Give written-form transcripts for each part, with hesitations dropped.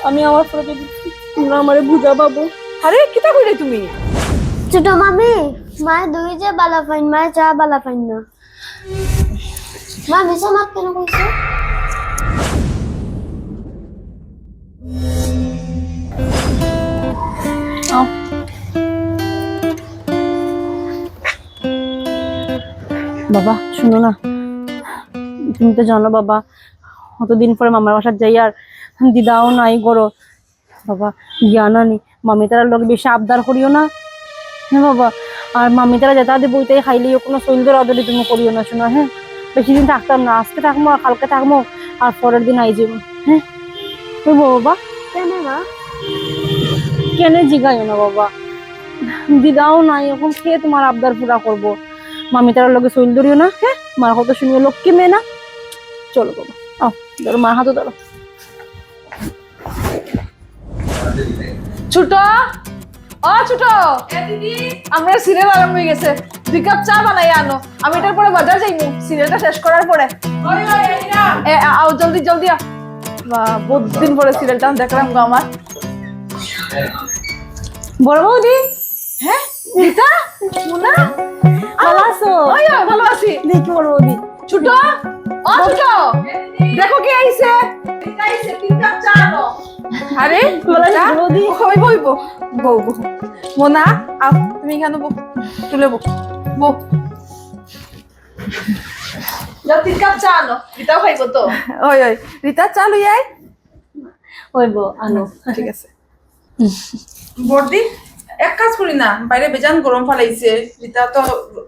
আমি আমার ফটো দিচ্ছি, তোমরা আমারে বুঝা পাবো। আরে কিতা কইলে তুমি? ছোট মামি মায় দুই যে বালা পাইন মায় চা বালা পাইন না। মা মিশা মাত কেন কইছো? বাবা শুনো না, তুমি তো জানো বাবা, কতদিন পরে মামার বাসার যাই আর দিদাও নাই করো বাবা, জ্ঞান আনি মামি তার লোক বেশি আবদার করিও না। হ্যাঁ বাবা, আর মামি তারা যেটা দিয়ে বইটাই খাইলেও কোনো শৈলদের আদরে তুমি করিও না, শোনা। হ্যাঁ, বেশি দিন থাকতাম না, আজকে থাকবো আর কালকে থাকবো আর পরের দিন আই যাবো। হ্যাঁ করবো বাবা। কেন মা? কেন জিগাইও না বাবা, দিদাও নাই, এখন খেয়ে তোমার আবদার পুরা করবো। মামি তার লগে শৈল ধরিও না। হ্যাঁ, মার কথা শুনিও, লক্ষ্মী মেয়ে না। চলো বাবা, আও ধরো, মার হাতও ধরো। ছোট, ও ছোট, আমরা সিরিয়াল আরম্ভ হয়ে গেছে, 2 কাপ চা বানাই আনো। আমি এটার পরে বাজার যাইমু সিরিয়ালটা শেষ করার পরে। আও জলদি জলদি আ। বহুত দিন পরে সিরিয়ালটা দেখলাম গো আমার। বড় বৌদি, হ্যাঁ রিতা, মুনা ভালো আছো? ওই ভালো আছি। দেখি বড় বৌদি। ছোট, ও ছোট, দেখো কে আইছে। রিতা আইছে, 3 কাপ চা আনো। আরে ভালো আছি বৌদি। ওই বই বউ বউ বউ মোনা, আও তুমি এখানে বউ, তুলে বউ বউ। যাও 3 কাপ চা আনো, রিতাও খাইবো তো। ওই ওই রিতা চা লই আই। ওই বউ আনো। ঠিক আছে। বর্দি, এক কাজ করি না, বাইরে বেজান গরম ফালাইছে, রিতা তো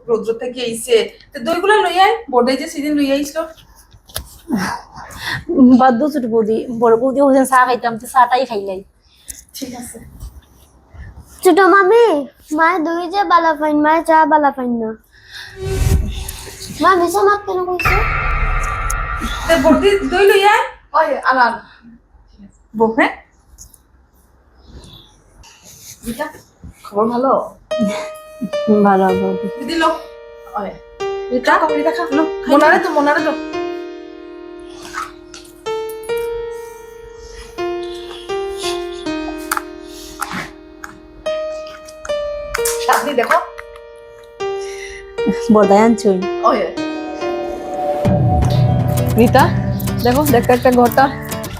রৌদ্র থেকে আইছে, তো দইগুলা লই আই। বর্দি যে সেদিন লই আইছিল। বাদ ছোট বৌদি, বড় বৌদি ওখানে চা খাইতাম, তো চাটাই খাইলাই। ঠিক আছে। ছোট মামি মায় দুই যে বালা পাইন মায় চা বালা পাইন না। মা মিশা মাত কেন কইছো? তো বর্দি দই লই আই। ওই আনো আনো বউ। হ্যাঁ রিতা, খবর ভালো? ভালো বৌদি। দিদি লো। ওই রিতা, রিতা খা লো। মনারে তো সাথে দেখো। বড়দাই আনছই। ওই রিতা, দেখো দেখতে একটা ঘরটা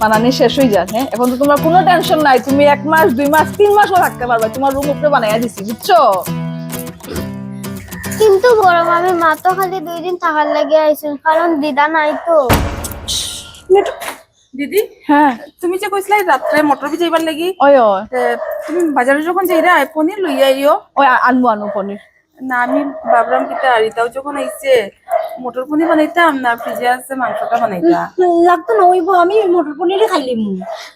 বানানি শেষ হয়ে যায়। হ্যাঁ, এখন তো তোমার কোনো টেনশন নাই, তুমি 1 মাস 2 মাস 3 মাসও থাকতে পারবে। তোমার রুম উপরে বানাইয়া দিছি, বুঝছো? কিন্তু বড় মামি মা তো খালি 2 দিন থাকার লাগে আইছেন, কারণ দিদা নাই তো। দিদি, হ্যাঁ তুমি যে কইছিলা রাত্রে মটর ভিজাইবার লাগি, ওই ওই তুমি বাজারে যখন যাইরা পনির লইয়া আইও। ওই আনবো পনির। না আমি ভাবলাম কি রিতাও যখন আইছে মটর পনির বানাইতাম, না ফ্রিজে আছে মাংসটা বানাইতা। লাগতো না, ওই বউ আমি মটর পনিরে খাইলিম।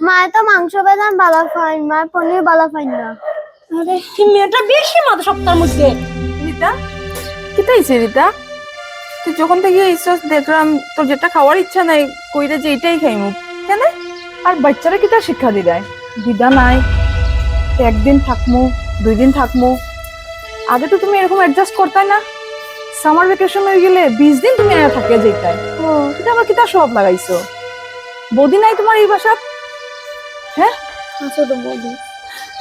মায় তো মাংস বেদান বালা পাইন, মায় পনির বালা পাইন না। আরে কি মেয়েটা বেশি মাথা সপ্তাহের মধ্যে। রিতা, কিতা আইছে রিতা? তুই যখন থেকে আইছস দেখলাম তোর যেটা খাওয়ার ইচ্ছা নাই, কইরা যে এটাই খাইমু কেন? আর বাচ্চারা কি তার শিক্ষা দিদায়? দিদা নাই, 1 দিন থাকমু 2 দিন থাকমু। আগে তো তুমি এরকম অ্যাডজাস্ট করতাই না। সামার ভ্যাকেশন হয়ে গেলে 20 দিন তুমি আয়া থাকে যেতাই। এটা আমার কি তার সব লাগাইছো? বৌদি নাই তোমার এই বাসাত? হ্যাঁ, ছোট বৌদি,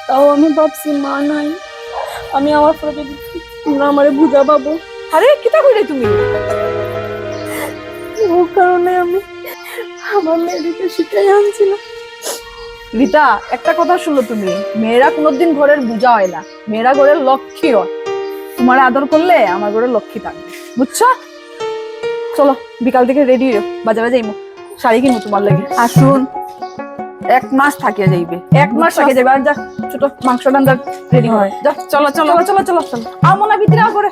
তাও আমি ভাবছি মা নাই, আমি আমার ফটো দিচ্ছি, তোমরা আমারে বুঝা পাবো। আরে কিতা কইলে তুমি? ও কারণে আমি আমার মেয়েদিকে শিখাই আনছিলাম। রিতা, একটা কথা শুনো, তুমি মেয়েরা কোনোদিন ঘরের বোঝা হয় না, মেয়েরা ঘরের লক্ষ্মী হয়। তোমার আদর করলে আমার ঘরের লক্ষ্মী থাকবে, বুঝছো? চলো বিকাল থেকে রেডি হইও, বাজারে যাইমু, শাড়ি কিনবো তোমার লাগি। আসুন 1 মাস থাকিয়া যাইবে। 1 মাস আগে যাবে। আর যা ছোট মাংস রান্নার রেডি হয়, যা চলো চলো চলো চলো চলো চলো। আমার ভিতরে করে